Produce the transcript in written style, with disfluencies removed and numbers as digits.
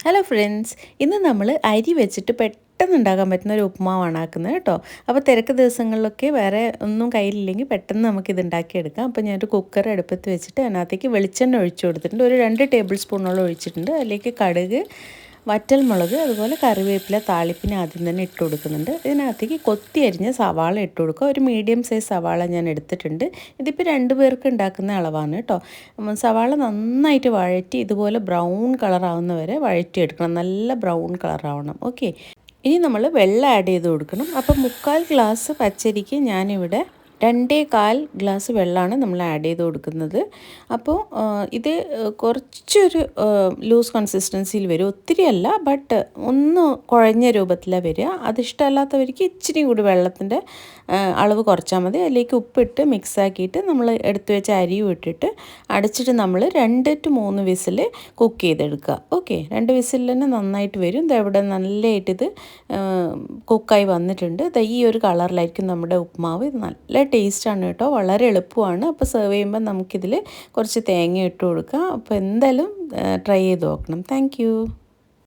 Hello friends, ഇന്ന് നമ്മൾ അരി വെച്ചിട്ട് പെട്ടെന്ന് ഉണ്ടാക്കാൻ പറ്റുന്ന ഒരു ഉപ്പുമാവാണ് ആക്കുന്നത് കേട്ടോ. അപ്പോൾ തിരക്ക് ദിവസങ്ങളിലൊക്കെ വേറെ ഒന്നും കയ്യിലില്ലെങ്കിൽ പെട്ടെന്ന് നമുക്കിത് ഉണ്ടാക്കിയെടുക്കാം. അപ്പോൾ ഞാനൊരു കുക്കർ അടുപ്പത്ത് വെച്ചിട്ട് അതിനകത്തേക്ക് വെളിച്ചെണ്ണ ഒഴിച്ചു കൊടുത്തിട്ടുണ്ട്. ഒരു 2 ടേബിൾ സ്പൂണോളം ഒഴിച്ചിട്ടുണ്ട്. അതിലേക്ക് കടുക്, വറ്റൽമുളക്, അതുപോലെ കറിവേപ്പില താളിപ്പിന് ആദ്യം തന്നെ ഇട്ട് കൊടുക്കുന്നുണ്ട്. ഇതിനകത്തേക്ക് കൊത്തി അരിഞ്ഞ സവാള ഇട്ട് കൊടുക്കുക. ഒരു മീഡിയം സൈസ് സവാള ഞാൻ എടുത്തിട്ടുണ്ട്. ഇതിപ്പോൾ 2 പേർക്ക് ഉണ്ടാക്കുന്ന അളവാണ് കേട്ടോ. സവാള നന്നായിട്ട് വഴറ്റി ഇതുപോലെ ബ്രൗൺ കളറാവുന്ന വരെ വഴറ്റിയെടുക്കണം. നല്ല ബ്രൗൺ കളറാവണം. ഓക്കെ, ഇനി നമ്മൾ വെള്ളം ആഡ് ചെയ്ത് കൊടുക്കണം. അപ്പോൾ 3/4 ഗ്ലാസ് പച്ചരിക്ക് ഞാനിവിടെ 2.25 ഗ്ലാസ് വെള്ളമാണ് നമ്മൾ ആഡ് ചെയ്ത് കൊടുക്കുന്നത്. അപ്പോൾ ഇത് കുറച്ചൊരു ലൂസ് കൺസിസ്റ്റൻസിയിൽ വരും, ഒത്തിരി അല്ല, ബട്ട് ഒന്ന് കുഴഞ്ഞ രൂപത്തിലാണ് വരിക. അതിഷ്ടമല്ലാത്തവർക്ക് ഇച്ചിരി കൂടി വെള്ളത്തിൻ്റെ അളവ് കുറച്ചാൽ മതി. അതിലേക്ക് ഉപ്പിട്ട് മിക്സാക്കിയിട്ട് നമ്മൾ എടുത്തു വെച്ച അരിയും ഇട്ടിട്ട് അടച്ചിട്ട് നമ്മൾ 2 to 3 വിസിൽ കുക്ക് ചെയ്തെടുക്കുക. ഓക്കെ, 2 വിസിൽ തന്നെ നന്നായിട്ട് വരും. ഇവിടെ നല്ലതായിട്ടിത് കുക്കായി വന്നിട്ടുണ്ട്. ഈ ഒരു കളറിലായിരിക്കും നമ്മുടെ ഉപ്മാവ്. ഇത് നല്ല ടേസ്റ്റാണ് കേട്ടോ, വളരെ എളുപ്പമാണ്. അപ്പോൾ സെർവ് ചെയ്യുമ്പോൾ നമുക്കിതിൽ കുറച്ച് തേങ്ങ ഇട്ട് കൊടുക്കാം. അപ്പോൾ എന്തായാലും ട്രൈ ചെയ്ത് നോക്കണം. താങ്ക്